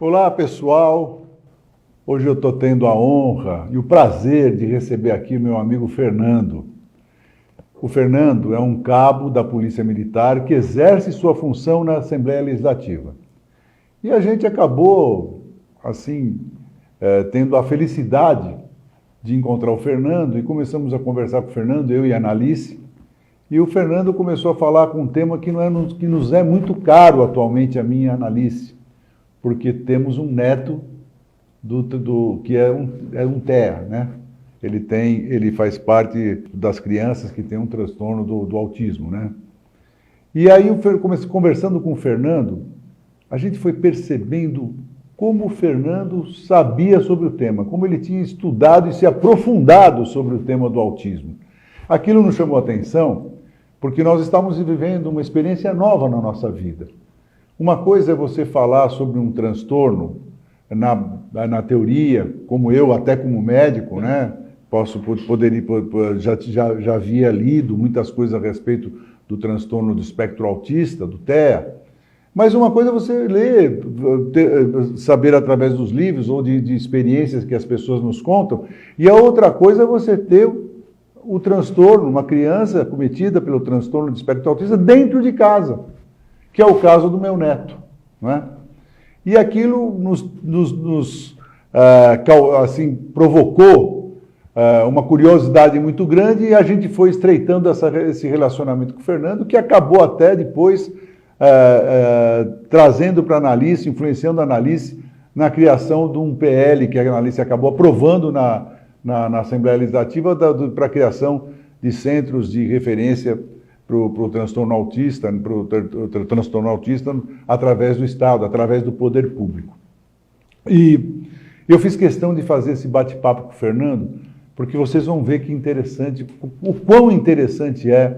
Olá, pessoal. Hoje eu estou tendo a honra e o prazer de receber aqui meu amigo Fernando. O Fernando é um cabo da Polícia Militar que exerce sua função na Assembleia Legislativa. E a gente acabou, assim, tendo a felicidade de encontrar o Fernando e começamos a conversar com o Fernando, eu e a Analice. E o Fernando começou a falar com um tema que nos é muito caro atualmente, a mim e a Analice, porque temos um neto que é um TEA, né? Ele faz parte das crianças que têm um transtorno do autismo, né? E aí, conversando com o Fernando, a gente foi percebendo como o Fernando sabia sobre o tema, como ele tinha estudado e se aprofundado sobre o tema do autismo. Aquilo nos chamou a atenção porque nós estávamos vivendo uma experiência nova na nossa vida. Uma coisa é você falar sobre um transtorno na teoria, como eu, até como médico, né? Já havia lido muitas coisas a respeito do transtorno do espectro autista, do TEA. Mas uma coisa é você ler, saber através dos livros ou de experiências que as pessoas nos contam, e a outra coisa é você ter o transtorno, uma criança cometida pelo transtorno do espectro autista dentro de casa, que é o caso do meu neto, não é? E aquilo assim, provocou uma curiosidade muito grande e a gente foi estreitando esse relacionamento com o Fernando, que acabou até depois trazendo para a Analice, influenciando a Analice na criação de um PL que a Analice acabou aprovando na Assembleia Legislativa para a criação de centros de referência para o transtorno autista, através do Estado, através do poder público. E eu fiz questão de fazer esse bate-papo com o Fernando, porque vocês vão ver que interessante, o quão interessante é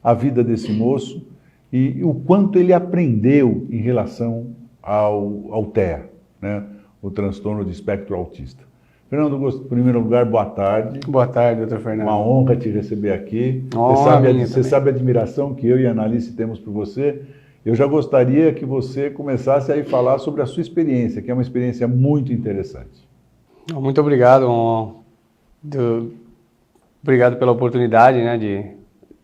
a vida desse moço e o quanto ele aprendeu em relação ao TEA, né? O transtorno de espectro autista. Fernando, em primeiro lugar, boa tarde. Boa tarde, doutor Fernando. Uma honra te receber aqui. Você sabe a admiração que eu e a Analice temos por você. Eu já gostaria que você começasse a falar sobre a sua experiência, que é uma experiência muito interessante. Muito obrigado. Obrigado pela oportunidade, né, de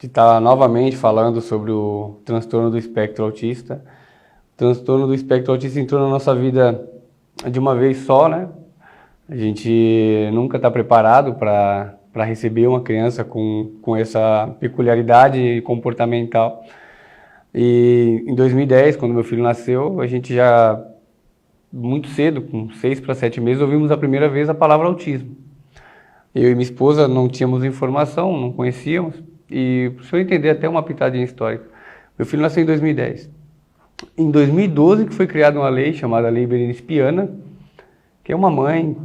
estar novamente falando sobre o transtorno do espectro autista. O transtorno do espectro autista entrou na nossa vida de uma vez só, né? A gente nunca está preparado para receber uma criança com essa peculiaridade comportamental. E em 2010, quando meu filho nasceu, a gente já, muito cedo, com 6 para 7 meses, ouvimos a primeira vez a palavra autismo. Eu e minha esposa não tínhamos informação, não conhecíamos, e para o senhor entender até uma pitadinha histórica, meu filho nasceu em 2010. Em 2012 que foi criada uma lei chamada Lei Berenice Piana, que é uma mãe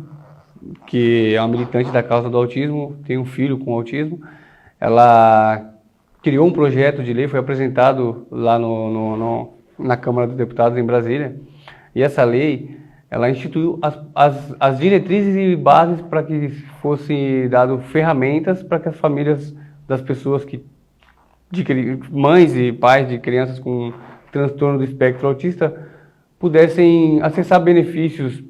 que é uma militante da causa do autismo, tem um filho com autismo. Ela criou um projeto de lei, foi apresentado lá na Câmara dos Deputados em Brasília, e essa lei, ela instituiu as diretrizes e bases para que fossem dadas ferramentas para que as famílias das pessoas mães e pais de crianças com transtorno do espectro autista pudessem acessar benefícios,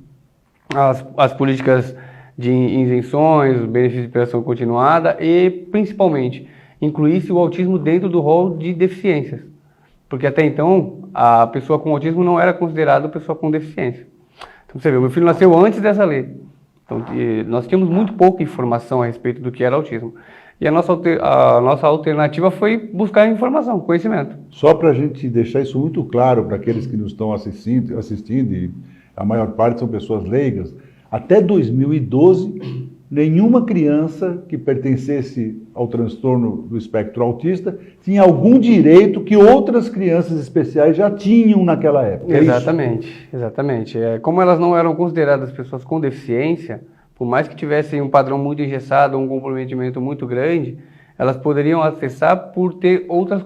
as políticas de isenções, os benefícios de prestação continuada e, principalmente, incluísse o autismo dentro do rol de deficiências. Porque até então, a pessoa com autismo não era considerada pessoa com deficiência. Então, você vê, meu filho nasceu antes dessa lei. Então, nós tínhamos muito pouca informação a respeito do que era autismo. E a nossa alternativa foi buscar informação, conhecimento. Só para a gente deixar isso muito claro para aqueles que nos estão assistindo, e a maior parte são pessoas leigas, até 2012, nenhuma criança que pertencesse ao transtorno do espectro autista tinha algum direito que outras crianças especiais já tinham naquela época. Exatamente, exatamente. Como elas não eram consideradas pessoas com deficiência, por mais que tivessem um padrão muito engessado, um comprometimento muito grande, elas poderiam acessar por ter outras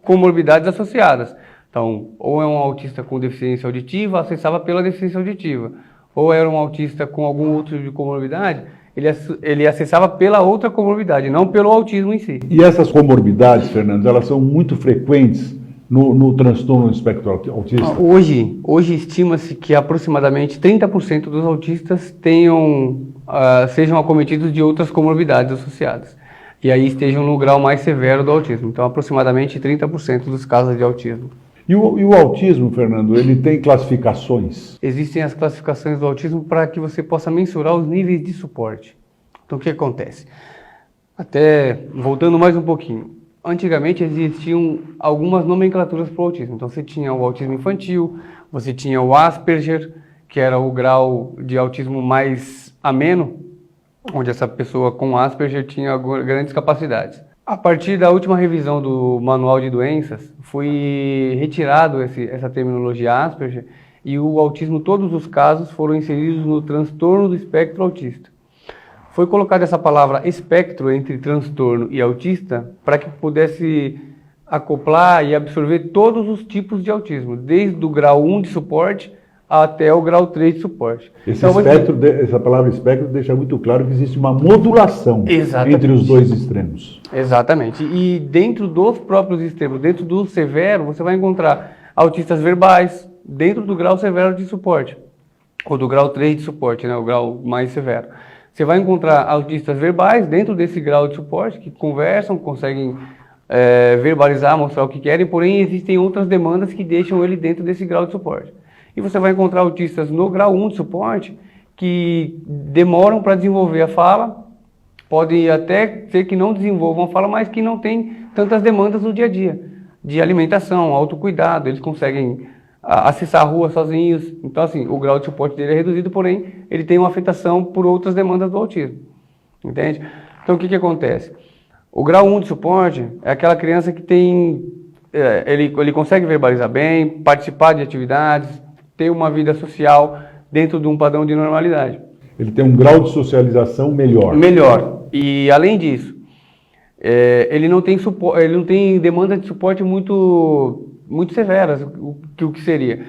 comorbidades associadas. Então, ou é um autista com deficiência auditiva, acessava pela deficiência auditiva. Ou era um autista com algum outro tipo de comorbidade, ele acessava pela outra comorbidade, não pelo autismo em si. E essas comorbidades, Fernando, elas são muito frequentes no transtorno do espectro autista? Hoje estima-se que aproximadamente 30% dos autistas sejam acometidos de outras comorbidades associadas. E aí estejam no grau mais severo do autismo. Então, aproximadamente 30% dos casos de autismo. E o autismo, Fernando, ele tem classificações? Existem as classificações do autismo para que você possa mensurar os níveis de suporte. Então, o que acontece? Até voltando mais um pouquinho. Antigamente existiam algumas nomenclaturas para o autismo. Então, você tinha o autismo infantil, você tinha o Asperger, que era o grau de autismo mais ameno, onde essa pessoa com Asperger tinha grandes capacidades. A partir da última revisão do Manual de Doenças, foi retirado essa terminologia Asperger e o autismo, todos os casos, foram inseridos no transtorno do espectro autista. Foi colocada essa palavra espectro entre transtorno e autista para que pudesse acoplar e absorver todos os tipos de autismo, desde o grau 1 de suporte até o grau 3 de suporte. Essa palavra espectro deixa muito claro que existe uma modulação entre os dois extremos. Exatamente. E dentro dos próprios extremos, dentro do severo, você vai encontrar autistas verbais dentro do grau severo de suporte, ou do grau 3 de suporte, né, o grau mais severo. Você vai encontrar autistas verbais dentro desse grau de suporte, que conversam, conseguem verbalizar, mostrar o que querem, porém existem outras demandas que deixam ele dentro desse grau de suporte. E você vai encontrar autistas no grau 1 de suporte que demoram para desenvolver a fala, podem até ser que não desenvolvam a fala, mas que não têm tantas demandas no dia a dia, de alimentação, autocuidado, eles conseguem acessar a rua sozinhos. Então, assim, o grau de suporte dele é reduzido, porém, ele tem uma afetação por outras demandas do autismo, entende? Então, o que acontece? O grau 1 de suporte é aquela criança que tem, ele consegue verbalizar bem, participar de atividades, ter uma vida social dentro de um padrão de normalidade. Ele tem um grau de socialização melhor. Melhor. E, além disso, ele não tem demanda de suporte muito severas, o que seria.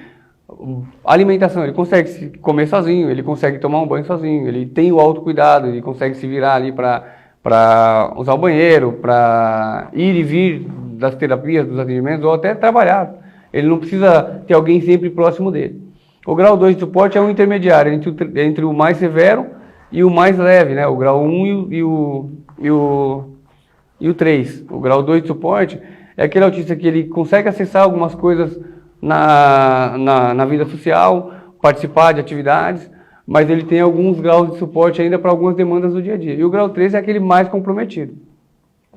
A alimentação, ele consegue comer sozinho, ele consegue tomar um banho sozinho, ele tem o autocuidado, ele consegue se virar ali para usar o banheiro, para ir e vir das terapias, dos atendimentos, ou até trabalhar. Ele não precisa ter alguém sempre próximo dele. O grau 2 de suporte é um intermediário entre o mais severo e o mais leve, né? O grau 1 e o 3. O grau 2 de suporte é aquele autista que ele consegue acessar algumas coisas na vida social, participar de atividades, mas ele tem alguns graus de suporte ainda para algumas demandas do dia a dia. E o grau 3 é aquele mais comprometido,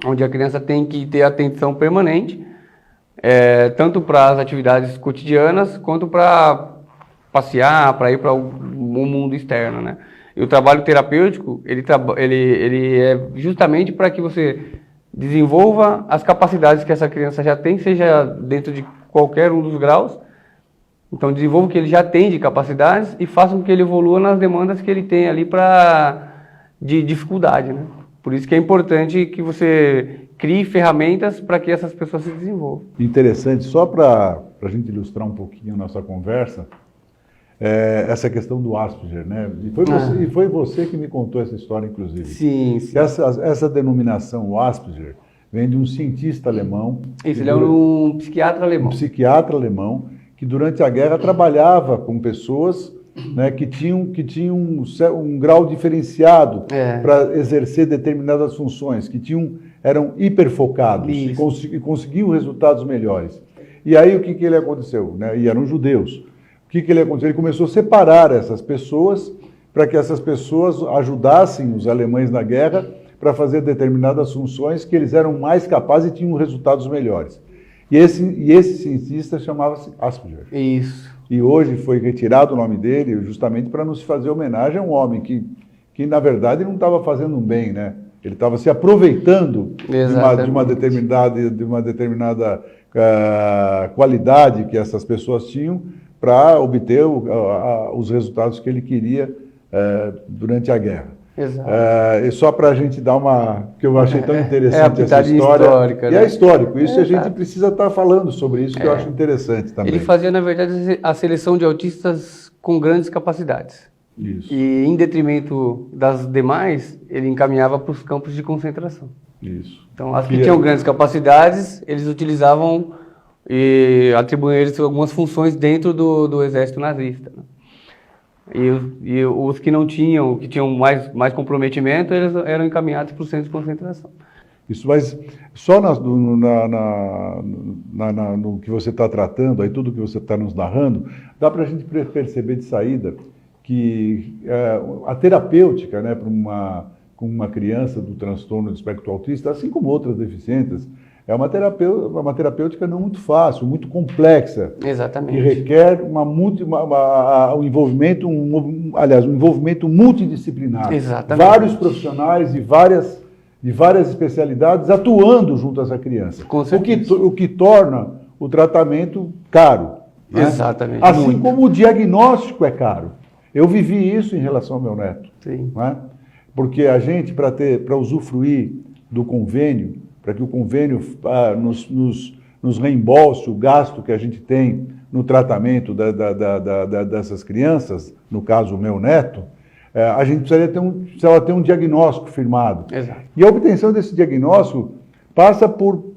onde a criança tem que ter atenção permanente, tanto para as atividades cotidianas, quanto para passear, para ir para o mundo externo, né? E o trabalho terapêutico, ele é justamente para que você desenvolva as capacidades que essa criança já tem, seja dentro de qualquer um dos graus. Então, desenvolva o que ele já tem de capacidades e faça com que ele evolua nas demandas que ele tem ali de dificuldade, né? Por isso que é importante que você crie ferramentas para que essas pessoas se desenvolvam. Interessante, só para a gente ilustrar um pouquinho a nossa conversa, essa questão do Asperger, né? E foi você que me contou essa história, inclusive. Sim. Essa denominação, o Asperger, vem de um cientista alemão. Isso, ele é um psiquiatra alemão. Um psiquiatra alemão que durante a guerra trabalhava com pessoas, né, que tinham um grau diferenciado para exercer determinadas funções, que eram hiperfocados e conseguiam resultados melhores. E aí o que ele aconteceu? Né? E eram judeus. O que ele aconteceu? Ele começou a separar essas pessoas para que essas pessoas ajudassem os alemães na guerra para fazer determinadas funções que eles eram mais capazes e tinham resultados melhores. E esse cientista chamava-se Asperger. Isso. E hoje foi retirado o nome dele justamente para não se fazer homenagem a um homem que na verdade, não estava fazendo um bem, né? Ele estava se aproveitando de uma determinada qualidade que essas pessoas tinham para obter os resultados que ele queria durante a guerra. Exato. E só para a gente dar que eu achei tão interessante essa história. Histórica, e né? É histórico, isso a gente precisa estar falando sobre isso, que eu acho interessante também. Ele fazia, na verdade, a seleção de autistas com grandes capacidades. Isso. E, em detrimento das demais, ele encaminhava para os campos de concentração. Isso. Então, as que tinham grandes capacidades, eles utilizavam e atribuem a eles algumas funções dentro do exército nazista, né? E os que não tinham, que tinham mais comprometimento, eles eram encaminhados para o centro de concentração. Isso, mas só no que você está tratando, aí tudo que você está nos narrando, dá para a gente perceber de saída que a terapêutica, né, para uma criança do transtorno do espectro autista, assim como outras deficiências, é uma terapêutica não muito fácil, muito complexa. Exatamente. Que requer um envolvimento, um envolvimento multidisciplinar. Exatamente. Vários profissionais de várias especialidades atuando junto a essa criança. Com certeza. O que torna o tratamento caro. Né? Exatamente. Assim muito. como o diagnóstico é caro. Eu vivi isso em relação ao meu neto. Sim. Né? Porque a gente, para usufruir do convênio, para que o convênio nos reembolse o gasto que a gente tem no tratamento dessas crianças, no caso o meu neto, a gente precisava ter um diagnóstico firmado. Exato. E a obtenção desse diagnóstico passa por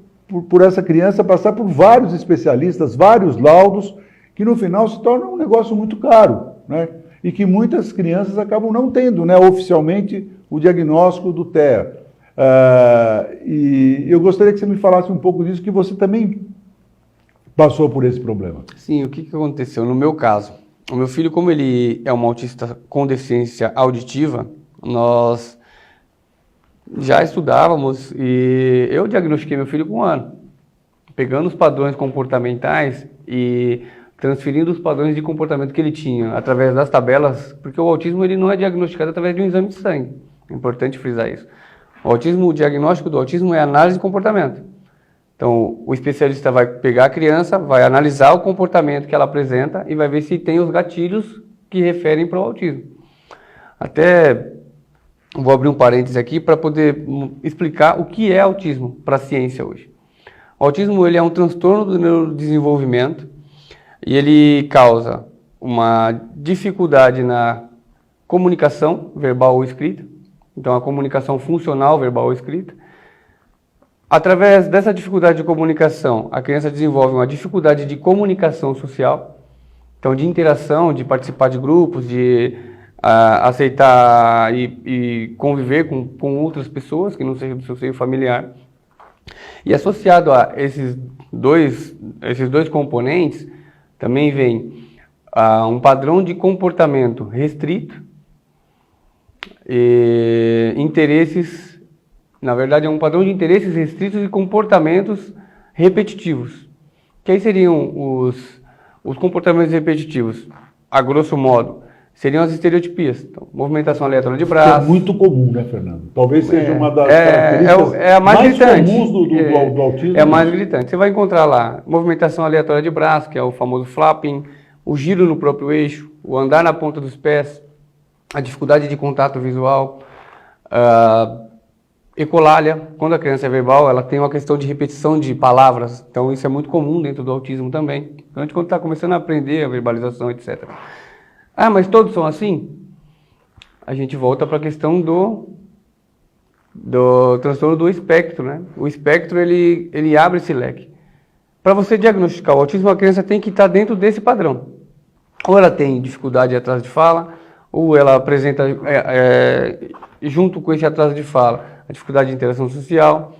essa criança passar por vários especialistas, vários laudos, que no final se torna um negócio muito caro, né? E que muitas crianças acabam não tendo, né, oficialmente o diagnóstico do TEA. E eu gostaria que você me falasse um pouco disso, que você também passou por esse problema. Sim, o que aconteceu? No meu caso, o meu filho, como ele é um autista com deficiência auditiva, nós já estudávamos e eu diagnostiquei meu filho com 1 ano, pegando os padrões comportamentais e transferindo os padrões de comportamento que ele tinha através das tabelas, porque o autismo ele não é diagnosticado através de um exame de sangue. É importante frisar isso. O diagnóstico do autismo é análise de comportamento. Então, o especialista vai pegar a criança, vai analisar o comportamento que ela apresenta e vai ver se tem os gatilhos que referem para o autismo. Até vou abrir um parênteses aqui para poder explicar o que é autismo para a ciência hoje. O autismo ele é um transtorno do neurodesenvolvimento e ele causa uma dificuldade na comunicação verbal ou escrita. Então, a comunicação funcional, verbal ou escrita. Através dessa dificuldade de comunicação, a criança desenvolve uma dificuldade de comunicação social, então de interação, de participar de grupos, de aceitar e conviver com outras pessoas que não sejam do seu seio familiar. E associado a esses dois componentes, também vem um padrão de comportamento restrito, e interesses, na verdade é um padrão de interesses restritos e comportamentos repetitivos. Que aí seriam os comportamentos repetitivos, a grosso modo, seriam as estereotipias. Então, movimentação aleatória de braço. Que é muito comum, né, Fernando? Talvez seja uma das características a mais gritante. Comuns do autismo. É a mais gritante. Você vai encontrar lá movimentação aleatória de braço, que é o famoso flapping, o giro no próprio eixo, o andar na ponta dos pés, a dificuldade de contato visual, ecolalia. Quando a criança é verbal, ela tem uma questão de repetição de palavras, então isso é muito comum dentro do autismo também. Então, quando está começando a aprender a verbalização, etc. Ah, mas todos são assim? A gente volta para a questão do transtorno do espectro, né? O espectro, ele abre esse leque. Para você diagnosticar o autismo, a criança tem que estar dentro desse padrão. Ou ela tem dificuldade de atraso de fala, ou ela apresenta, junto com esse atraso de fala, a dificuldade de interação social,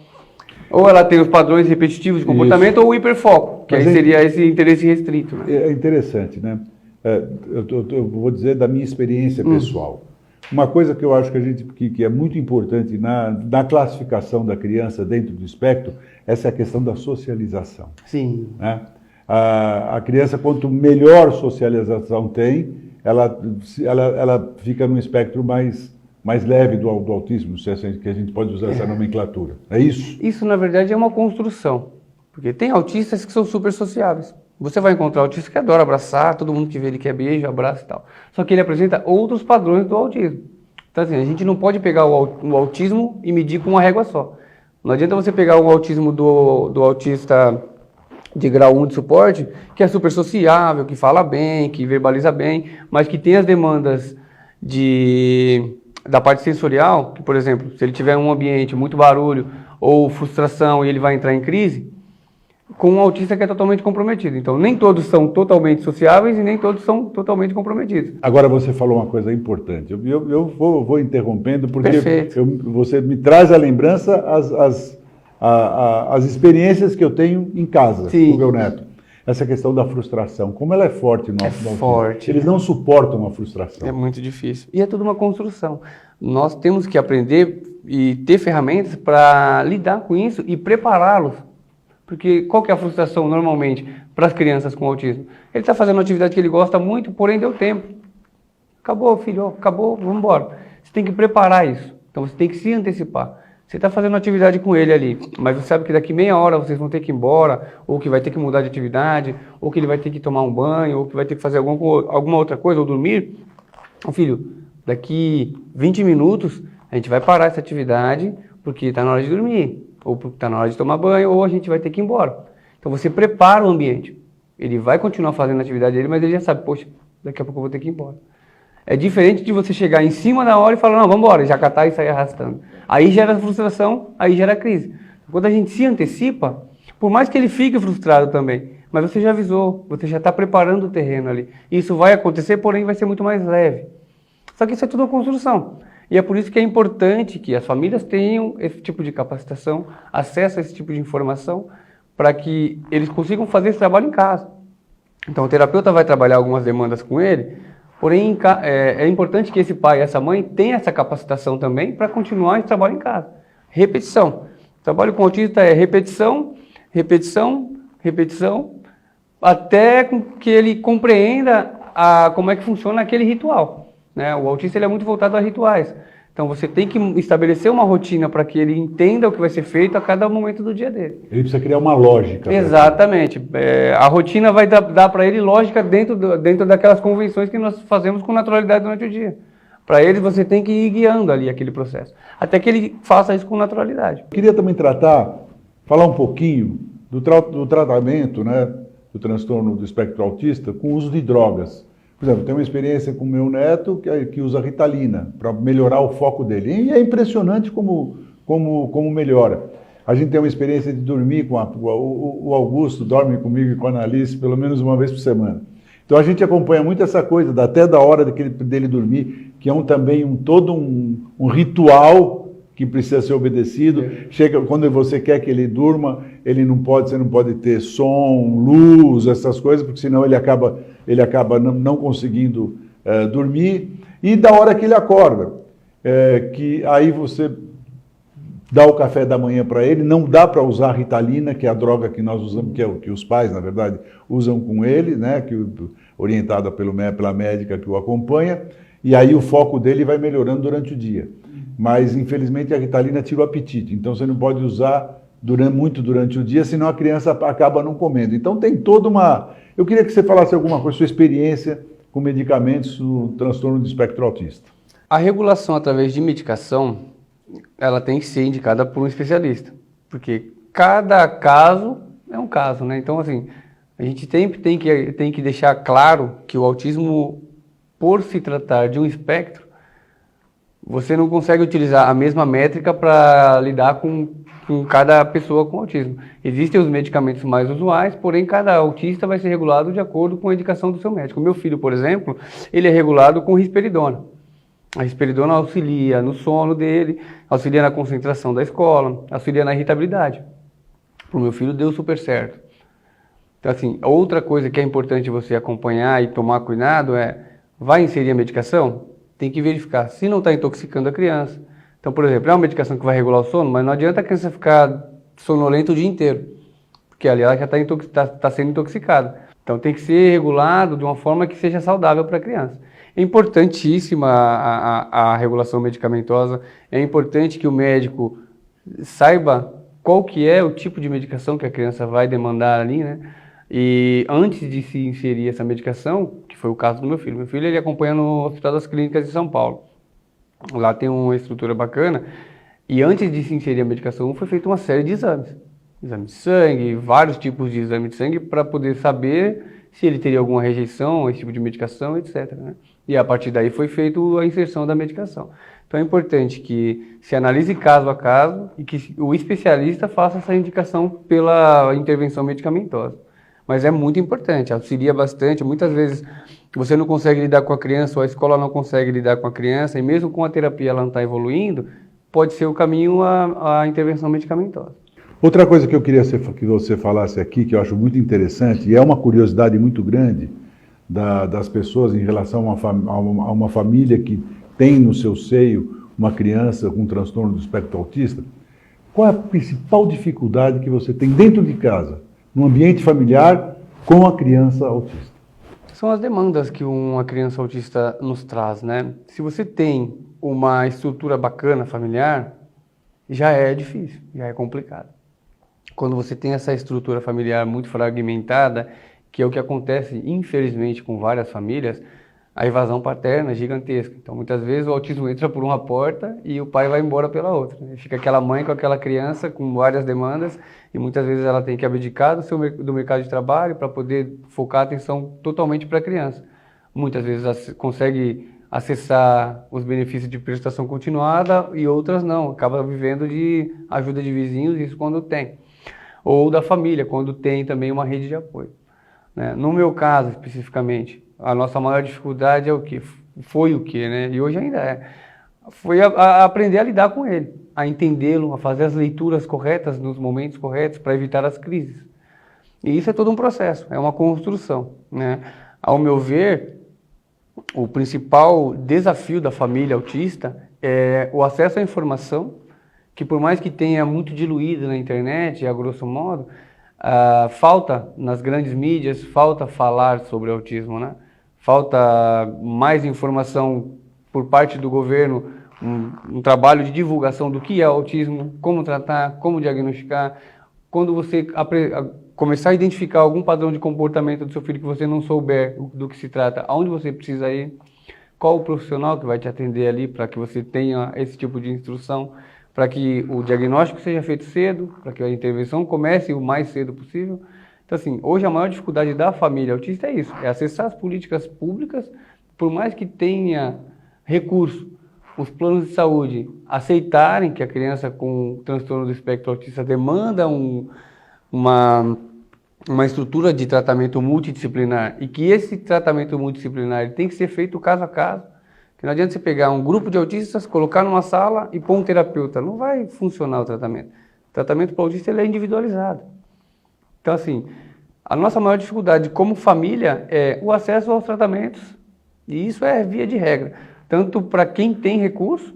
ou ela tem os padrões repetitivos de comportamento, isso, ou o hiperfoco, que aí seria esse interesse restrito. Né? É interessante, né? Eu vou dizer da minha experiência pessoal. Uma coisa que eu acho que é muito importante na classificação da criança dentro do espectro, essa é a questão da socialização. Sim. Né? A criança, quanto melhor socialização tem, ela fica num espectro mais leve do autismo, se é que a gente pode usar essa nomenclatura. É isso? Isso, na verdade, é uma construção. Porque tem autistas que são super sociáveis. Você vai encontrar autista que adora abraçar, todo mundo que vê ele quer beijo, abraço e tal. Só que ele apresenta outros padrões do autismo. Então, assim, a gente não pode pegar o autismo e medir com uma régua só. Não adianta você pegar o autismo do autista de grau 1 de suporte, que é super sociável, que fala bem, que verbaliza bem, mas que tem as demandas da parte sensorial, que, por exemplo, se ele tiver um ambiente muito barulho ou frustração e ele vai entrar em crise, com um autista que é totalmente comprometido. Então, nem todos são totalmente sociáveis e nem todos são totalmente comprometidos. Agora você falou uma coisa importante. Eu vou interrompendo porque Perfeito. você me traz à lembrança as experiências que eu tenho em casa Sim. com o meu neto. Essa questão da frustração, como ela é forte no autismo. Forte. Eles não suportam a frustração. É muito difícil. E é tudo uma construção. Nós temos que aprender e ter ferramentas para lidar com isso e prepará-los. Porque qual que é a frustração normalmente para as crianças com autismo? Ele está fazendo uma atividade que ele gosta muito, porém deu tempo. Acabou, filho, acabou, vamos embora. Você tem que preparar isso. Então você tem que se antecipar. Você está fazendo uma atividade com ele ali, mas você sabe que daqui meia hora vocês vão ter que ir embora, ou que vai ter que mudar de atividade, ou que ele vai ter que tomar um banho, ou que vai ter que fazer alguma outra coisa, ou dormir. Então, filho, daqui 20 minutos a gente vai parar essa atividade porque está na hora de dormir, ou porque está na hora de tomar banho, ou a gente vai ter que ir embora. Então você prepara o ambiente. Ele vai continuar fazendo a atividade dele, mas ele já sabe, poxa, daqui a pouco eu vou ter que ir embora. É diferente de você chegar em cima da hora e falar, não, vamos embora, já catar e sair arrastando. Aí gera frustração, aí gera crise. Quando a gente se antecipa, por mais que ele fique frustrado também, mas você já avisou, você já está preparando o terreno ali. Isso vai acontecer, porém vai ser muito mais leve. Só que isso é tudo uma construção. E é por isso que é importante que as famílias tenham esse tipo de capacitação, acesso a esse tipo de informação, para que eles consigam fazer esse trabalho em casa. Então o terapeuta vai trabalhar algumas demandas com ele, porém é importante que esse pai e essa mãe tenham essa capacitação também para continuar esse trabalho em casa. Repetição. O trabalho com autista é repetição, repetição, repetição, até que ele compreenda como é que funciona aquele ritual. Né? O autista ele é muito voltado a rituais. Então você tem que estabelecer uma rotina para que ele entenda o que vai ser feito a cada momento do dia dele. Ele precisa criar uma lógica. Exatamente. A rotina vai dar para ele lógica dentro daquelas convenções que nós fazemos com naturalidade durante o dia. Para ele você tem que ir guiando ali aquele processo, até que ele faça isso com naturalidade. Eu queria também falar um pouquinho do tratamento, né, do transtorno do espectro autista com o uso de drogas. Por exemplo, tenho uma experiência com o meu neto que usa Ritalina para melhorar o foco dele. E é impressionante como melhora. A gente tem uma experiência de dormir com o Augusto, dorme comigo e com a Analice pelo menos uma vez por semana. Então a gente acompanha muito essa coisa, até da hora dele dormir, que é também todo um ritual que precisa ser obedecido. Chega quando você quer que ele durma, você não pode ter som, luz, essas coisas, porque senão ele acaba não conseguindo dormir. E da hora que ele acorda, que aí você dá o café da manhã para ele, não dá para usar a Ritalina, que é a droga que nós usamos, que os pais, na verdade, usam com ele, né, orientada pela médica que o acompanha, e aí o foco dele vai melhorando durante o dia. Mas, infelizmente, a Ritalina tira o apetite, então você não pode usar muito durante o dia, senão a criança acaba não comendo. Então tem toda uma... Eu queria que você falasse alguma coisa, sua experiência com medicamentos no transtorno do espectro autista. A regulação através de medicação, ela tem que ser indicada por um especialista, porque cada caso é um caso, né? Então, assim, a gente sempre tem que deixar claro que o autismo, por se tratar de um espectro, você não consegue utilizar a mesma métrica para lidar com cada pessoa com autismo. Existem os medicamentos mais usuais, porém cada autista vai ser regulado de acordo com a indicação do seu médico. O meu filho, por exemplo, ele é regulado com risperidona. A risperidona auxilia no sono dele, auxilia na concentração da escola, auxilia na irritabilidade. Para o meu filho deu super certo. Então, assim, outra coisa que é importante você acompanhar e tomar cuidado vai inserir a medicação? Tem que verificar se não está intoxicando a criança. Então, por exemplo, é uma medicação que vai regular o sono, mas não adianta a criança ficar sonolenta o dia inteiro, porque ali ela já está sendo intoxicada. Então, tem que ser regulado de uma forma que seja saudável para a criança. É importantíssima a regulação medicamentosa, é importante que o médico saiba qual que é o tipo de medicação que a criança vai demandar ali, né? E antes de se inserir essa medicação, que foi o caso do meu filho ele acompanha no Hospital das Clínicas de São Paulo. Lá tem uma estrutura bacana, e antes de se inserir a medicação foi feita uma série de exames. Exame de sangue, vários tipos de exame de sangue para poder saber se ele teria alguma rejeição a esse tipo de medicação, etc., né? E a partir daí foi feita a inserção da medicação. Então é importante que se analise caso a caso e que o especialista faça essa indicação pela intervenção medicamentosa. Mas é muito importante, auxilia bastante. Muitas vezes você não consegue lidar com a criança ou a escola não consegue lidar com a criança e mesmo com a terapia ela não está evoluindo, pode ser o caminho a intervenção medicamentosa. Outra coisa que eu queria que você falasse aqui, que eu acho muito interessante, e é uma curiosidade muito grande das pessoas em relação a uma família que tem no seu seio uma criança com transtorno do espectro autista, qual é a principal dificuldade que você tem dentro de casa, no ambiente familiar, com a criança autista? São as demandas que uma criança autista nos traz, né? Se você tem uma estrutura bacana familiar, já é difícil, já é complicado. Quando você tem essa estrutura familiar muito fragmentada, que é o que acontece, infelizmente, com várias famílias, a evasão paterna é gigantesca. Então, muitas vezes, o autismo entra por uma porta e o pai vai embora pela outra. Fica aquela mãe com aquela criança com várias demandas e muitas vezes ela tem que abdicar do mercado de trabalho para poder focar a atenção totalmente para a criança. Muitas vezes consegue acessar os benefícios de prestação continuada e outras não. Acaba vivendo de ajuda de vizinhos, isso quando tem. Ou da família, quando tem também uma rede de apoio. No meu caso, especificamente, a nossa maior dificuldade é o quê? Foi o quê, né? E hoje ainda é. Foi a aprender a lidar com ele, a entendê-lo, a fazer as leituras corretas nos momentos corretos para evitar as crises. E isso é todo um processo, é uma construção, né? Ao meu ver, o principal desafio da família autista é o acesso à informação, que por mais que tenha muito diluído na internet, a grosso modo, falta nas grandes mídias, falta falar sobre autismo, né? Falta mais informação por parte do governo, um trabalho de divulgação do que é autismo, como tratar, como diagnosticar. Quando você começar a identificar algum padrão de comportamento do seu filho que você não souber do que se trata, aonde você precisa ir, qual o profissional que vai te atender ali para que você tenha esse tipo de instrução, para que o diagnóstico seja feito cedo, para que a intervenção comece o mais cedo possível. Então, assim, hoje a maior dificuldade da família autista é isso, é acessar as políticas públicas, por mais que tenha recurso, os planos de saúde aceitarem que a criança com transtorno do espectro autista demanda uma estrutura de tratamento multidisciplinar e que esse tratamento multidisciplinar tem que ser feito caso a caso. Que não adianta você pegar um grupo de autistas, colocar numa sala e pôr um terapeuta. Não vai funcionar o tratamento. O tratamento para o autista ele é individualizado. Então, assim, a nossa maior dificuldade como família é o acesso aos tratamentos. E isso é via de regra. Tanto para quem tem recurso,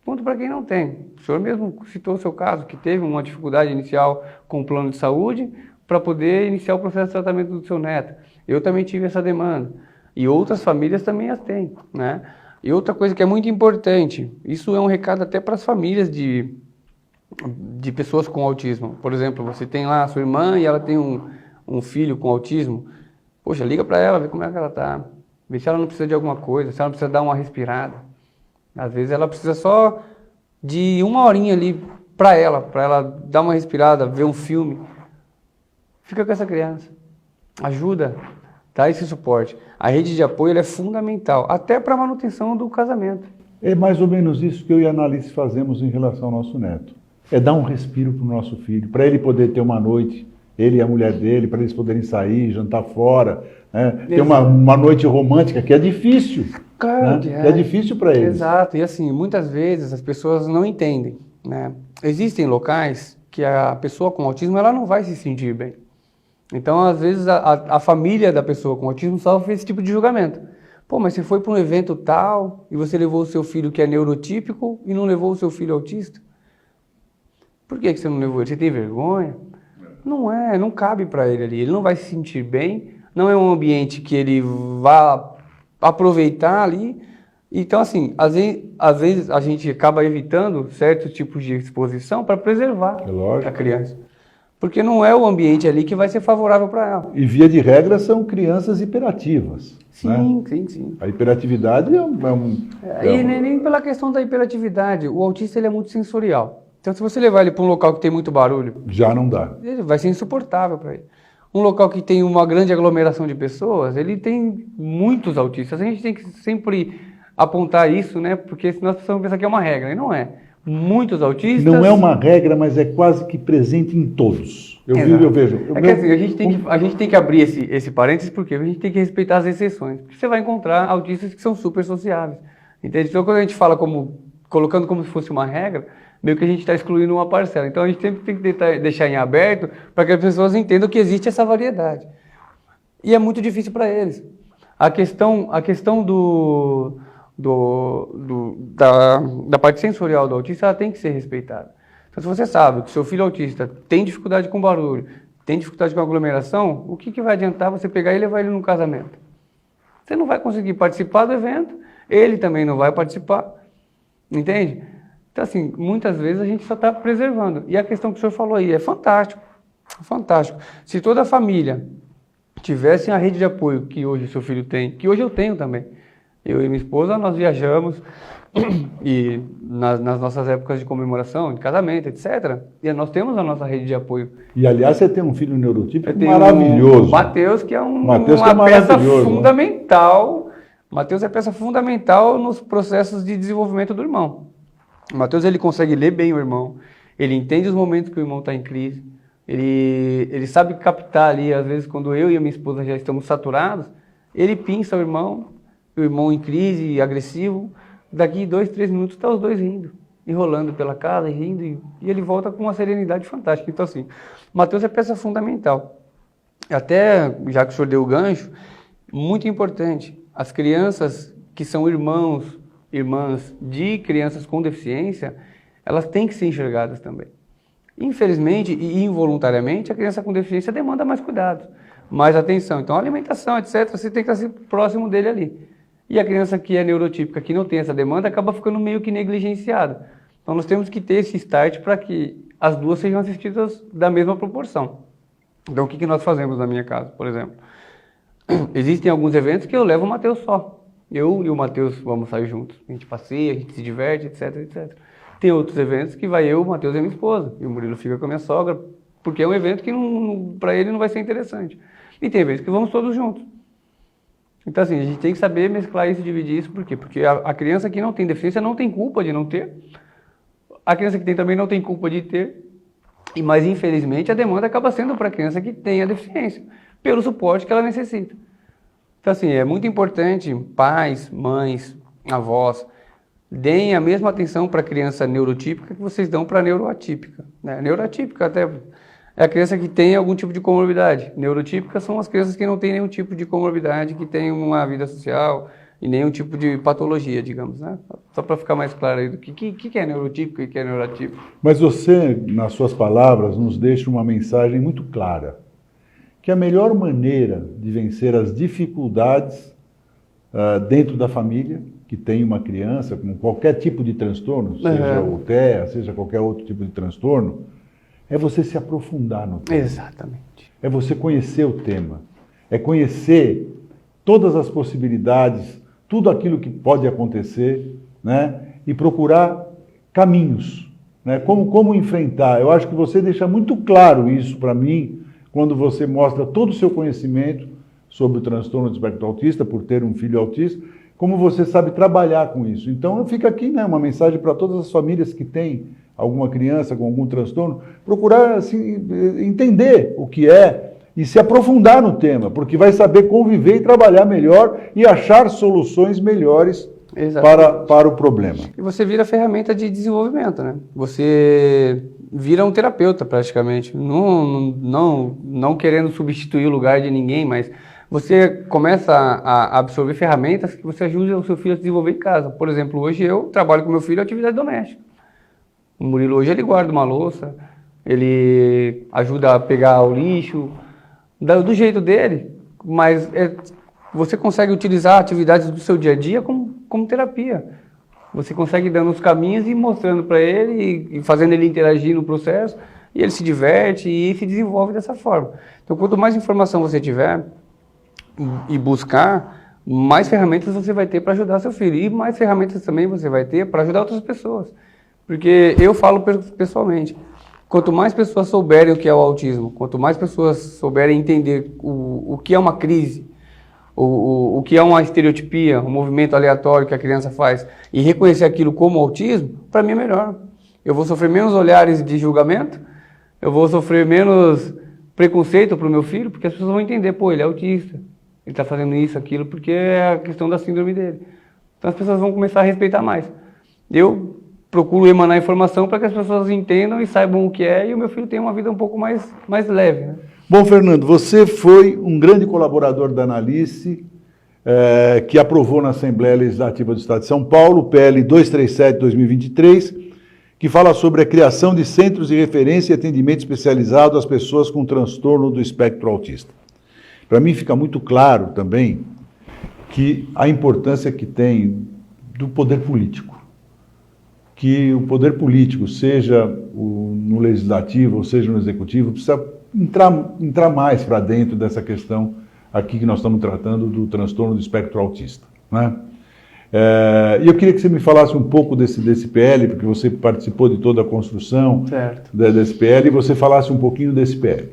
quanto para quem não tem. O senhor mesmo citou o seu caso, que teve uma dificuldade inicial com o plano de saúde para poder iniciar o processo de tratamento do seu neto. Eu também tive essa demanda. E outras famílias também as têm, né? E outra coisa que é muito importante, isso é um recado até para as famílias de pessoas com autismo. Por exemplo, você tem lá a sua irmã e ela tem um filho com autismo. Poxa, liga para ela, vê como é que ela está. Vê se ela não precisa de alguma coisa, se ela precisa dar uma respirada. Às vezes ela precisa só de uma horinha ali para ela dar uma respirada, ver um filme. Fica com essa criança. Ajuda, dá esse suporte. A rede de apoio ela é fundamental, até para a manutenção do casamento. É mais ou menos isso que eu e a Analice fazemos em relação ao nosso neto. É dar um respiro para o nosso filho, para ele poder ter uma noite, ele e a mulher dele, para eles poderem sair, jantar fora, né? Ter uma noite romântica, que é difícil. Claro, né? É difícil para eles. Exato, e assim, muitas vezes as pessoas não entendem, né? Existem locais que a pessoa com autismo ela não vai se sentir bem. Então, às vezes, a família da pessoa com autismo sofre esse tipo de julgamento. Pô, mas você foi para um evento tal e você levou o seu filho que é neurotípico e não levou o seu filho autista? Por que você não levou ele? Você tem vergonha? Não cabe para ele ali. Ele não vai se sentir bem, não é um ambiente que ele vá aproveitar ali. Então, assim, às vezes a gente acaba evitando certos tipos de exposição para preservar a criança. Porque não é o ambiente ali que vai ser favorável para ela. E via de regra são crianças hiperativas. Sim, né? sim. A hiperatividade E nem pela questão da hiperatividade. O autista ele é muito sensorial. Então, se você levar ele para um local que tem muito barulho... Já não dá. Ele vai ser insuportável para ele. um local que tem uma grande aglomeração de pessoas, ele tem muitos autistas. A gente tem que sempre apontar isso, né? Porque senão as pessoas pensam que é uma regra, e não é. Muitos autistas... Não é uma regra, mas é quase que presente em todos. Eu vejo. É que assim, a gente tem que abrir esse parênteses, porque a gente tem que respeitar as exceções. Porque você vai encontrar autistas que são super sociáveis. Entende? Então, quando a gente fala colocando como se fosse uma regra, meio que a gente está excluindo uma parcela. Então, a gente sempre tem que deixar em aberto para que as pessoas entendam que existe essa variedade. E é muito difícil para eles. A questão da parte sensorial do autista, ela tem que ser respeitada. Então, se você sabe que seu filho autista tem dificuldade com barulho, tem dificuldade com aglomeração, o que vai adiantar você pegar e levar ele num casamento? Você não vai conseguir participar do evento, ele também não vai participar, entende? Então, assim, muitas vezes a gente só está preservando. E a questão que o senhor falou aí é fantástico, fantástico. Se toda a família tivesse a rede de apoio que hoje o seu filho tem, que hoje eu tenho também, eu e minha esposa, nós viajamos e nas nossas épocas de comemoração, de casamento, etc. E nós temos a nossa rede de apoio. E, aliás, você tem um filho neurotípico maravilhoso. O Matheus, que é uma peça fundamental. Matheus é peça fundamental nos processos de desenvolvimento do irmão. O Matheus, ele consegue ler bem o irmão, ele entende os momentos que o irmão está em crise, ele sabe captar ali, às vezes, quando eu e a minha esposa já estamos saturados, ele pinça o irmão em crise, agressivo, daqui 2, 3 minutos está os dois rindo, enrolando pela casa, rindo, e ele volta com uma serenidade fantástica. Então, assim, o Matheus é peça fundamental. Até, já que o senhor deu o gancho, muito importante, as crianças que são irmãs de crianças com deficiência, elas têm que ser enxergadas também. Infelizmente e involuntariamente, a criança com deficiência demanda mais cuidado, mais atenção. Então, alimentação, etc., você tem que estar próximo dele ali. E a criança que é neurotípica, que não tem essa demanda, acaba ficando meio que negligenciada. Então, nós temos que ter esse start para que as duas sejam assistidas da mesma proporção. Então, o que nós fazemos na minha casa, por exemplo? Existem alguns eventos que eu levo o Matheus só. Eu e o Matheus vamos sair juntos. A gente passeia, a gente se diverte, etc, etc. Tem outros eventos que vai eu, o Matheus e a minha esposa. E o Murilo fica com a minha sogra, porque é um evento que para ele não vai ser interessante. E tem eventos que vamos todos juntos. Então, assim, a gente tem que saber mesclar isso, dividir isso. Por quê? Porque a criança que não tem deficiência não tem culpa de não ter. A criança que tem também não tem culpa de ter. Mas, infelizmente, a demanda acaba sendo para a criança que tem a deficiência, pelo suporte que ela necessita. Então, assim, é muito importante pais, mães, avós, deem a mesma atenção para a criança neurotípica que vocês dão para a neuroatípica. Né? Neuroatípica até é a criança que tem algum tipo de comorbidade. Neurotípicas são as crianças que não têm nenhum tipo de comorbidade, que têm uma vida social e nenhum tipo de patologia, digamos. Né? Só para ficar mais claro aí do que é neurotípico e o que é neuroatípico. Mas você, nas suas palavras, nos deixa uma mensagem muito clara. Que a melhor maneira de vencer as dificuldades dentro da família, que tem uma criança com qualquer tipo de transtorno, seja o TEA, seja qualquer outro tipo de transtorno, é você se aprofundar no tema. Exatamente. É você conhecer o tema. É conhecer todas as possibilidades, tudo aquilo que pode acontecer, né? E procurar caminhos, né? Como enfrentar. Eu acho que você deixa muito claro isso para mim, quando você mostra todo o seu conhecimento sobre o transtorno do espectro autista, por ter um filho autista, como você sabe trabalhar com isso. Então, fica aqui, né, uma mensagem para todas as famílias que têm alguma criança com algum transtorno, procurar assim, entender o que é e se aprofundar no tema, porque vai saber conviver e trabalhar melhor e achar soluções melhores para o problema. E você vira ferramenta de desenvolvimento, né? Você vira um terapeuta praticamente, não querendo substituir o lugar de ninguém, mas você começa a absorver ferramentas que você ajuda o seu filho a desenvolver em casa. Por exemplo, hoje eu trabalho com meu filho em atividade doméstica. O Murilo hoje ele guarda uma louça, ele ajuda a pegar o lixo, do jeito dele, mas você consegue utilizar atividades do seu dia a dia como terapia. Você consegue dando os caminhos e mostrando para ele e fazendo ele interagir no processo, e ele se diverte e se desenvolve dessa forma. Então, quanto mais informação você tiver e buscar, mais ferramentas você vai ter para ajudar seu filho. E mais ferramentas também você vai ter para ajudar outras pessoas. Porque eu falo pessoalmente, Quanto mais pessoas souberem o que é o autismo, quanto mais pessoas souberem entender o que é uma crise, o que é uma estereotipia, um movimento aleatório que a criança faz, e reconhecer aquilo como autismo, para mim é melhor. Eu vou sofrer menos olhares de julgamento, eu vou sofrer menos preconceito para o meu filho, porque as pessoas vão entender, pô, ele é autista, ele está fazendo isso, aquilo, porque é a questão da síndrome dele. Então as pessoas vão começar a respeitar mais. Eu procuro emanar informação para que as pessoas entendam e saibam o que é, e o meu filho tenha uma vida um pouco mais leve, né? Bom, Fernando, você foi um grande colaborador da Analice, que aprovou na Assembleia Legislativa do Estado de São Paulo, PL 237/2023, que fala sobre a criação de centros de referência e atendimento especializado às pessoas com transtorno do espectro autista. Para mim fica muito claro também que a importância que tem do poder político. Que o poder político, seja no legislativo ou seja no executivo, precisa entrar mais para dentro dessa questão aqui que nós estamos tratando do transtorno do espectro autista, né? E eu queria que você me falasse um pouco desse PL, porque você participou de toda a construção desse PL, e você falasse um pouquinho desse PL.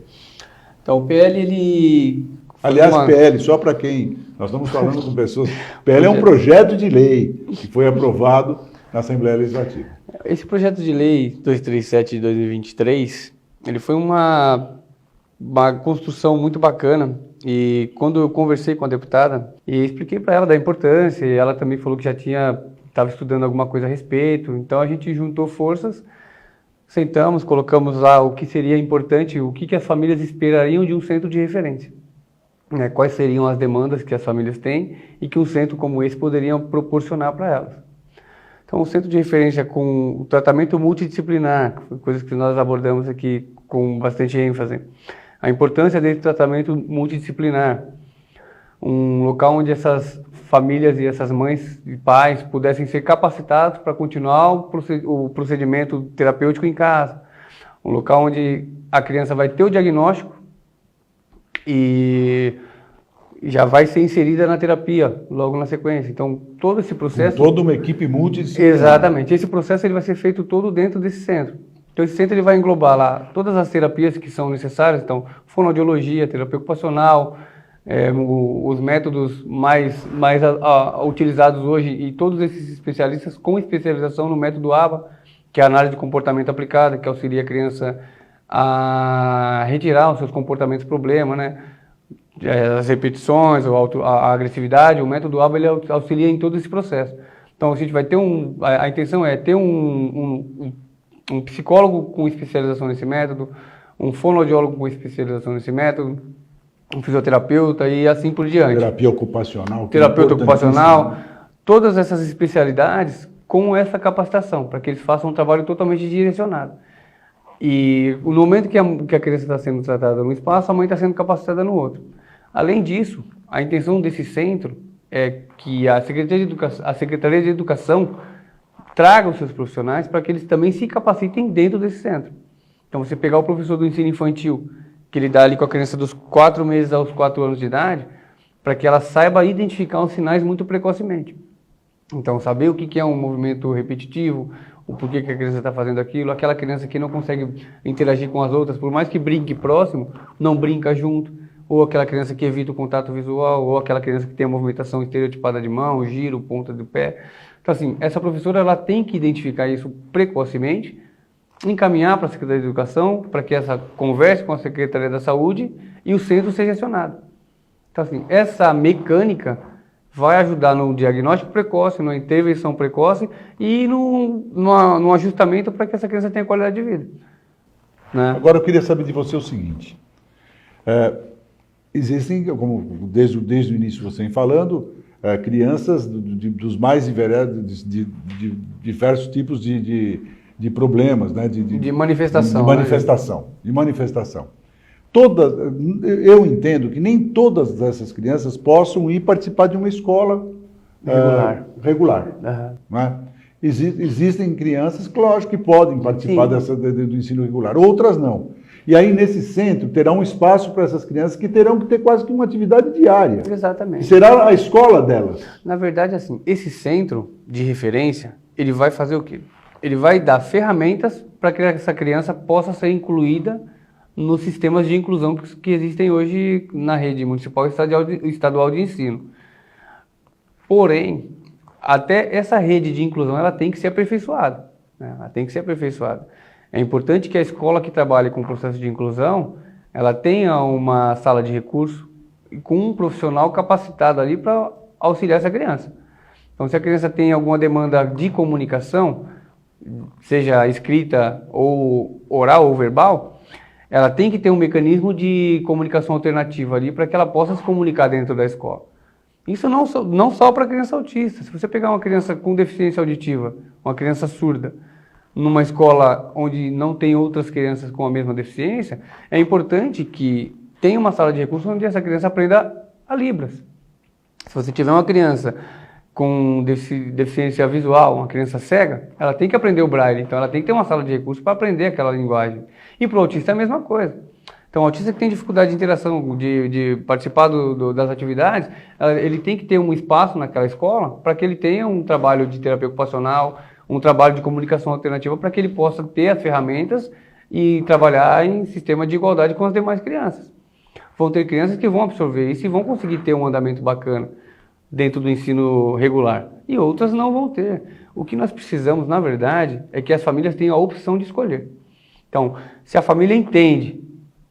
Então, o PL, ele... Aliás, PL, só para quem... Nós estamos falando com pessoas... PL é um projeto de lei que foi aprovado na Assembleia Legislativa. Esse projeto de lei 237 de 2023, ele foi uma construção muito bacana, e quando eu conversei com a deputada e expliquei para ela da importância, e ela também falou que já estava estudando alguma coisa a respeito, então a gente juntou forças, sentamos, colocamos lá o que seria importante, o que as famílias esperariam de um centro de referência, né? Quais seriam as demandas que as famílias têm e que um centro como esse poderia proporcionar para elas. Então, o centro de referência com o tratamento multidisciplinar, coisas que nós abordamos aqui com bastante ênfase, a importância desse tratamento multidisciplinar, um local onde essas famílias e essas mães e pais pudessem ser capacitados para continuar o procedimento terapêutico em casa, um local onde a criança vai ter o diagnóstico e já vai ser inserida na terapia logo na sequência. Então, todo esse processo... Com toda uma equipe multidisciplinar. Exatamente. Esse processo ele vai ser feito todo dentro desse centro. Então, esse centro ele vai englobar lá todas as terapias que são necessárias, então, fonoaudiologia, terapia ocupacional, os métodos mais utilizados hoje, e todos esses especialistas com especialização no método ABA, que é a análise de comportamento aplicada, que auxilia a criança a retirar os seus comportamentos problema, né? As repetições, a agressividade, o método ABA ele auxilia em todo esse processo. Então, a gente vai ter a intenção é ter um psicólogo com especialização nesse método, um fonoaudiólogo com especialização nesse método, um fisioterapeuta e assim por diante. Terapia ocupacional. Terapeuta ocupacional, todas essas especialidades com essa capacitação, para que eles façam um trabalho totalmente direcionado. E no momento que a criança está sendo tratada num espaço, a mãe está sendo capacitada no outro. Além disso, a intenção desse centro é que a Secretaria de Educação traga os seus profissionais para que eles também se capacitem dentro desse centro. Então, você pegar o professor do ensino infantil, que ele dá ali com a criança dos 4 meses aos 4 anos de idade, para que ela saiba identificar os sinais muito precocemente. Então, saber o que é um movimento repetitivo, o porquê que a criança está fazendo aquilo, aquela criança que não consegue interagir com as outras, por mais que brinque próximo, não brinca junto, ou aquela criança que evita o contato visual, ou aquela criança que tem a movimentação estereotipada de mão, giro, ponta do pé. Então, assim, essa professora ela tem que identificar isso precocemente, encaminhar para a Secretaria de Educação, para que essa converse com a Secretaria da Saúde e o centro seja acionado. Então, assim, essa mecânica vai ajudar no diagnóstico precoce, na intervenção precoce e no ajustamento para que essa criança tenha qualidade de vida, né? Agora, eu queria saber de você o seguinte. Existem, como desde o início você vem falando, crianças dos mais diversos tipos de problemas, né? De manifestação. De manifestação. Eu entendo que nem todas essas crianças possam ir participar de uma escola regular. Uhum. Né? Existem crianças, lógico, que podem participar do ensino regular, outras não. E aí, nesse centro, terá um espaço para essas crianças que terão que ter quase que uma atividade diária. Exatamente. Será a escola delas. Na verdade, assim, esse centro de referência, ele vai fazer o quê? ele vai dar ferramentas para que essa criança possa ser incluída nos sistemas de inclusão que existem hoje na rede municipal e estadual de ensino. Porém, até essa rede de inclusão ela tem que ser aperfeiçoada, né? Ela tem que ser aperfeiçoada. É importante que a escola que trabalhe com o processo de inclusão, ela tenha uma sala de recurso com um profissional capacitado ali para auxiliar essa criança. Então, se a criança tem alguma demanda de comunicação, seja escrita ou oral ou verbal, ela tem que ter um mecanismo de comunicação alternativa ali para que ela possa se comunicar dentro da escola. Isso não só para criança autista. Se você pegar uma criança com deficiência auditiva, uma criança surda, numa escola onde não tem outras crianças com a mesma deficiência, é importante que tenha uma sala de recursos onde essa criança aprenda a Libras. Se você tiver uma criança com deficiência visual, uma criança cega, ela tem que aprender o Braille, então ela tem que ter uma sala de recursos para aprender aquela linguagem. E para o autista é a mesma coisa. Então, o autista que tem dificuldade de interação, de participar das atividades, ele tem que ter um espaço naquela escola para que ele tenha um trabalho de terapia ocupacional, um trabalho de comunicação alternativa para que ele possa ter as ferramentas e trabalhar em sistema de igualdade com as demais crianças. Vão ter crianças que vão absorver isso e vão conseguir ter um andamento bacana dentro do ensino regular, e outras não vão ter. O que nós precisamos, na verdade, é que as famílias tenham a opção de escolher. Então, se a família entende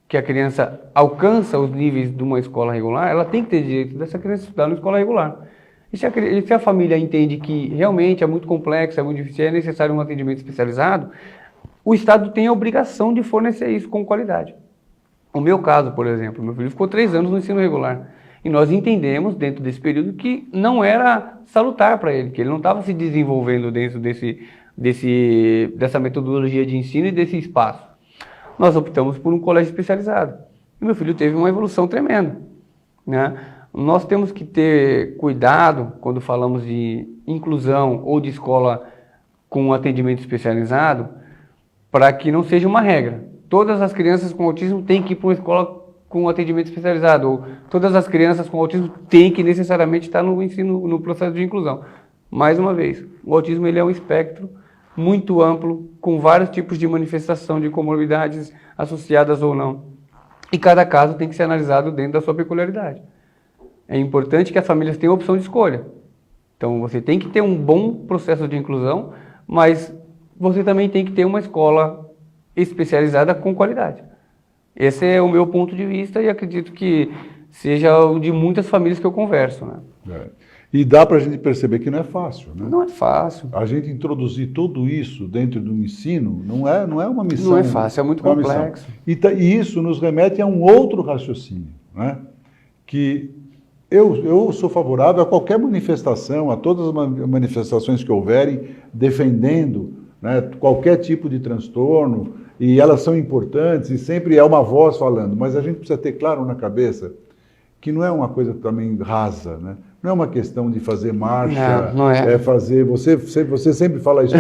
que a criança alcança os níveis de uma escola regular, ela tem que ter direito dessa criança estudar na escola regular. E se a família entende que realmente é muito complexo, é muito difícil, é necessário um atendimento especializado, o Estado tem a obrigação de fornecer isso com qualidade. O meu caso, por exemplo, meu filho ficou 3 anos no ensino regular. E nós entendemos, dentro desse período, que não era salutar para ele, que ele não estava se desenvolvendo dentro dessa metodologia de ensino e desse espaço. Nós optamos por um colégio especializado. E meu filho teve uma evolução tremenda, né? Nós temos que ter cuidado quando falamos de inclusão ou de escola com atendimento especializado, para que não seja uma regra. Todas as crianças com autismo têm que ir para uma escola com atendimento especializado, ou todas as crianças com autismo têm que necessariamente estar no ensino, no processo de inclusão. Mais uma vez, o autismo ele é um espectro muito amplo, com vários tipos de manifestação de comorbidades associadas ou não. E cada caso tem que ser analisado dentro da sua peculiaridade. É importante que as famílias tenham opção de escolha. Então, você tem que ter um bom processo de inclusão, mas você também tem que ter uma escola especializada com qualidade. Esse é o meu ponto de vista e acredito que seja o de muitas famílias que eu converso, né? E dá para a gente perceber que não é fácil, né? Não é fácil. A gente introduzir tudo isso dentro do ensino não é uma missão. Não é fácil, é muito complexo. E isso nos remete a um outro raciocínio, né? Que eu sou favorável a qualquer manifestação, a todas as manifestações que houverem, defendendo, né, qualquer tipo de transtorno, e elas são importantes, e sempre é uma voz falando, mas a gente precisa ter claro na cabeça que não é uma coisa também rasa, né? Não é uma questão de fazer marcha, não é. Fazer, você sempre fala isso,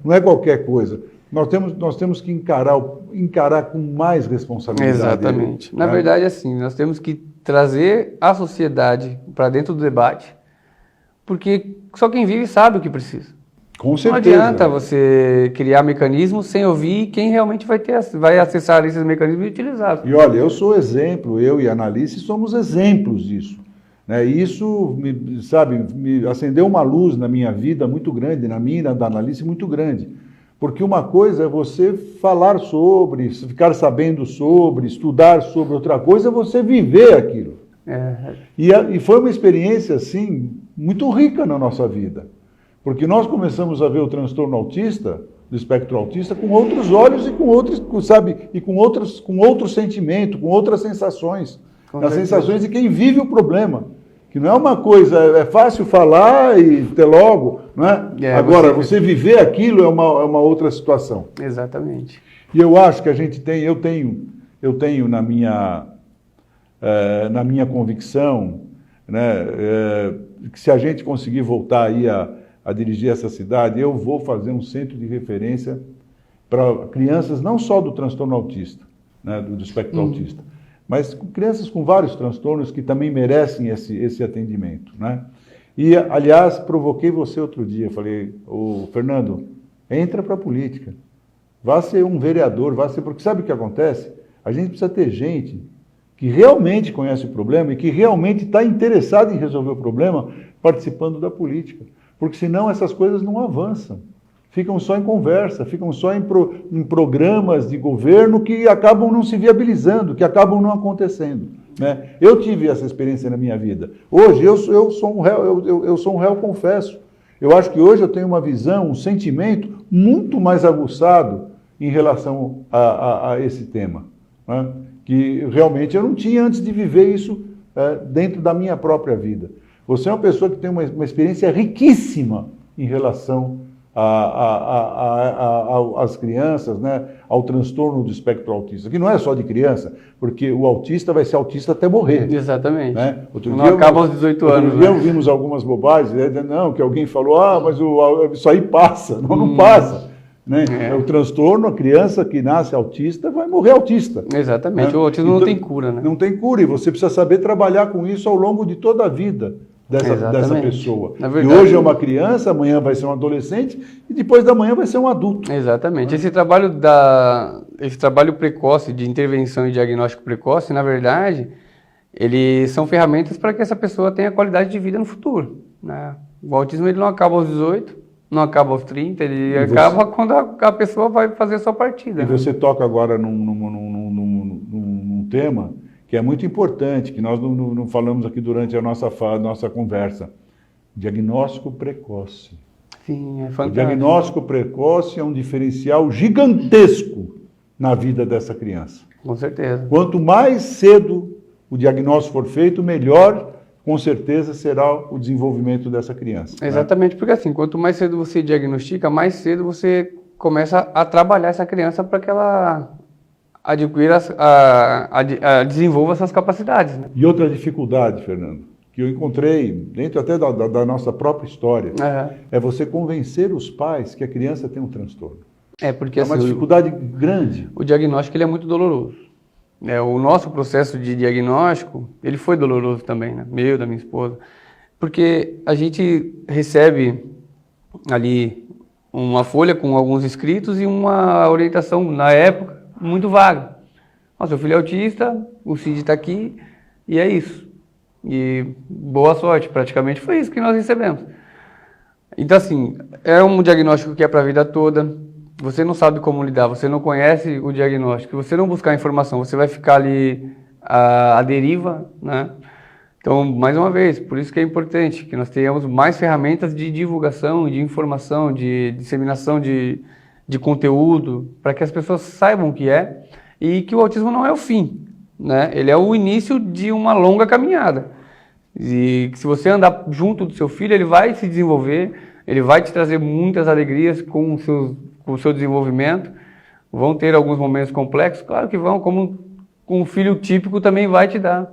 não é qualquer coisa. Nós temos que encarar com mais responsabilidade. Exatamente. Né? Na verdade, assim, nós temos que trazer a sociedade para dentro do debate, porque só quem vive sabe o que precisa. Com certeza. Não adianta você criar mecanismos sem ouvir quem realmente vai acessar esses mecanismos e utilizá-los. E olha, eu sou exemplo, eu e a Analice somos exemplos disso. Né? E isso, me acendeu uma luz na minha vida muito grande, na minha e na da Analice muito grande. Porque uma coisa é você falar sobre, ficar sabendo sobre, estudar sobre, outra coisa é você viver aquilo. E foi uma experiência, assim, muito rica na nossa vida. Porque nós começamos a ver o transtorno autista, do espectro autista, com outros olhos e com outros, com outro sentimento, com outras sensações. As sensações de quem vive o problema. Que não é uma coisa, é fácil falar e ter logo, não é? Agora, você viver aquilo é uma outra situação. Exatamente. E eu acho que eu tenho na minha convicção, né, que se a gente conseguir voltar aí a dirigir essa cidade, eu vou fazer um centro de referência para crianças não só do transtorno autista, né, do espectro autista, mas crianças com vários transtornos que também merecem esse atendimento, né? E, aliás, provoquei você outro dia, falei, Fernando, entra para a política. Vá ser um vereador, porque sabe o que acontece? A gente precisa ter gente que realmente conhece o problema e que realmente está interessado em resolver o problema participando da política. Porque senão essas coisas não avançam. Ficam só em conversa, ficam só em programas de governo que acabam não se viabilizando, que acabam não acontecendo. Né? Eu tive essa experiência na minha vida. Hoje eu sou um réu, confesso. Eu acho que hoje eu tenho uma visão, um sentimento muito mais aguçado em relação a esse tema, né? Que realmente eu não tinha antes de viver isso dentro da minha própria vida. Você é uma pessoa que tem uma experiência riquíssima em relação às crianças, né? Ao transtorno do espectro autista, que não é só de criança, porque o autista vai ser autista até morrer. Exatamente. Né? Não acaba aos 18 anos. Outro dia ouvimos algumas bobagens, não, que alguém falou, mas isso aí passa. Não passa. Né? O transtorno, a criança que nasce autista vai morrer autista. Exatamente, né? O autismo então, não tem cura, né? Não tem cura, e você precisa saber trabalhar com isso ao longo de toda a vida dessa pessoa. Verdade, e hoje é uma criança, amanhã vai ser um adolescente, e depois da manhã vai ser um adulto. Exatamente. Esse trabalho precoce, de intervenção e diagnóstico precoce, na verdade, eles são ferramentas para que essa pessoa tenha qualidade de vida no futuro. Né? O autismo ele não acaba aos 18, não acaba aos 30, ele acaba quando a pessoa vai fazer a sua partida. E você toca agora num tema que é muito importante, que nós não falamos aqui durante a nossa conversa. Diagnóstico precoce. Sim, é fantástico. O diagnóstico precoce é um diferencial gigantesco na vida dessa criança. Com certeza. Quanto mais cedo o diagnóstico for feito, melhor, com certeza, será o desenvolvimento dessa criança. Exatamente, né? Porque assim, quanto mais cedo você diagnostica, mais cedo você começa a trabalhar essa criança para que ela adquira, desenvolva essas capacidades. Né? E outra dificuldade, Fernando, que eu encontrei dentro até da nossa própria história, é você convencer os pais que a criança tem um transtorno. Porque é uma dificuldade grande. O diagnóstico ele é muito doloroso. O nosso processo de diagnóstico, ele foi doloroso também, né? Meu, da minha esposa. Porque a gente recebe ali uma folha com alguns escritos e uma orientação, na época, muito vaga. Seu filho é autista, o CID está aqui, e é isso. E boa sorte, praticamente foi isso que nós recebemos. Então, assim, é um diagnóstico que é para a vida toda. Você não sabe como lidar, você não conhece o diagnóstico, você não buscar informação, você vai ficar ali à deriva, né? Então, mais uma vez, por isso que é importante que nós tenhamos mais ferramentas de divulgação, de informação, de disseminação de conteúdo, para que as pessoas saibam o que é e que o autismo não é o fim, né? Ele é o início de uma longa caminhada. E se você andar junto do seu filho, ele vai se desenvolver, ele vai te trazer muitas alegrias com o seu desenvolvimento. Vão ter alguns momentos complexos, claro que vão, como um filho típico também vai te dar.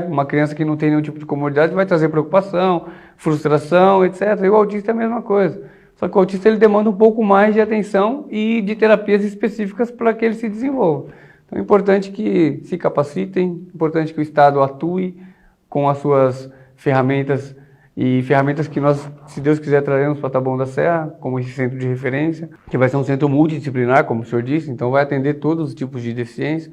Uma criança que não tem nenhum tipo de comorbidade vai trazer preocupação, frustração, etc. E o autista é a mesma coisa. Só que o autista ele demanda um pouco mais de atenção e de terapias específicas para que ele se desenvolva. Então é importante que se capacitem, é importante que o Estado atue com as suas ferramentas e ferramentas que nós, se Deus quiser, traremos para Taboão da Serra, como esse centro de referência, que vai ser um centro multidisciplinar, como o senhor disse, então vai atender todos os tipos de deficiência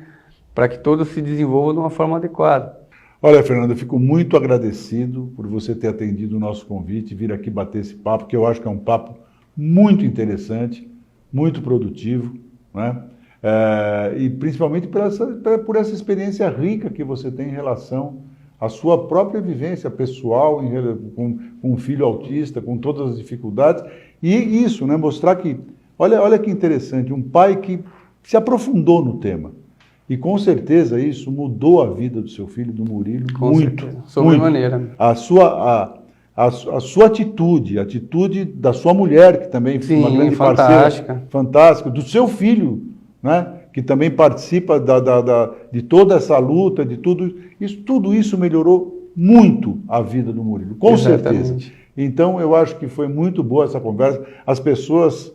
para que todos se desenvolvam de uma forma adequada. Olha, Fernando, eu fico muito agradecido por você ter atendido o nosso convite e vir aqui bater esse papo, que eu acho que é um papo muito interessante, muito produtivo, né? E principalmente por essa experiência rica que você tem em relação à sua própria vivência pessoal com um filho autista, com todas as dificuldades. E isso, né? Mostrar que, olha que interessante, um pai que se aprofundou no tema. E com certeza isso mudou a vida do seu filho, do Murilo, muito. Sobremaneira. A sua atitude, a atitude da sua mulher, que também foi uma grande parceira, fantástica, do seu filho, né, que também participa de toda essa luta, de tudo isso melhorou muito a vida do Murilo, com certeza. Então eu acho que foi muito boa essa conversa. As pessoas,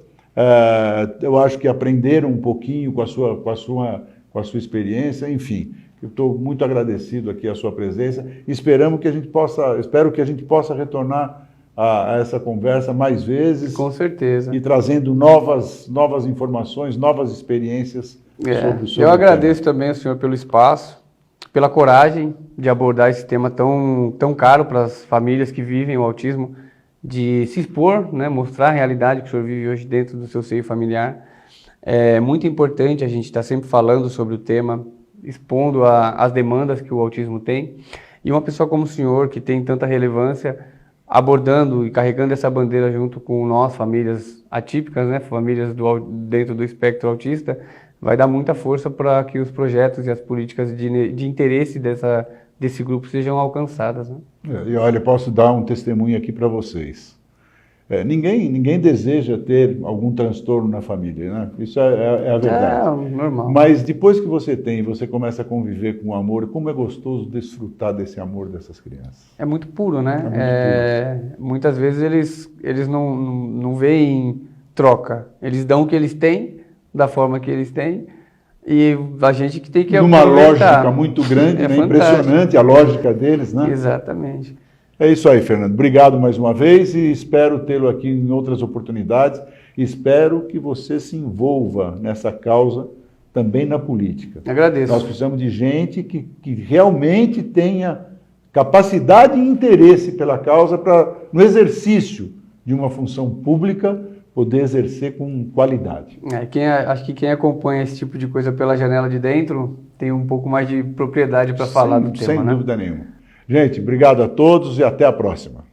eu acho que aprenderam um pouquinho com a sua experiência, enfim, eu estou muito agradecido aqui à sua presença. Espero que a gente possa retornar a essa conversa mais vezes. Com certeza. E trazendo novas informações, novas experiências sobre eu o agradeço tema. também ao senhor pelo espaço, pela coragem de abordar esse tema tão caro para as famílias que vivem o autismo, de se expor, né, mostrar a realidade que o senhor vive hoje dentro do seu seio familiar. É muito importante a gente estar sempre falando sobre o tema, expondo as demandas que o autismo tem. E uma pessoa como o senhor, que tem tanta relevância, abordando e carregando essa bandeira junto com nós, famílias atípicas, né, famílias dentro do espectro autista, vai dar muita força para que os projetos e as políticas de interesse desse grupo sejam alcançadas, né? E olha, eu posso dar um testemunho aqui para vocês. Ninguém deseja ter algum transtorno na família, né? Isso é a verdade. É normal. Mas depois que você tem, você começa a conviver com o amor, como é gostoso desfrutar desse amor dessas crianças. É muito puro, né? É muito puro. Muitas vezes eles não veem troca. Eles dão o que eles têm, da forma que eles têm, e a gente que tem que aproveitar. Numa lógica muito grande, né? Impressionante a lógica deles, né? Exatamente. É isso aí, Fernando. Obrigado mais uma vez e espero tê-lo aqui em outras oportunidades. Espero que você se envolva nessa causa também na política. Agradeço. Nós precisamos de gente que realmente tenha capacidade e interesse pela causa para, no exercício de uma função pública, poder exercer com qualidade. Acho que quem acompanha esse tipo de coisa pela janela de dentro tem um pouco mais de propriedade para falar do tema, sem dúvida nenhuma. Gente, obrigado a todos e até a próxima.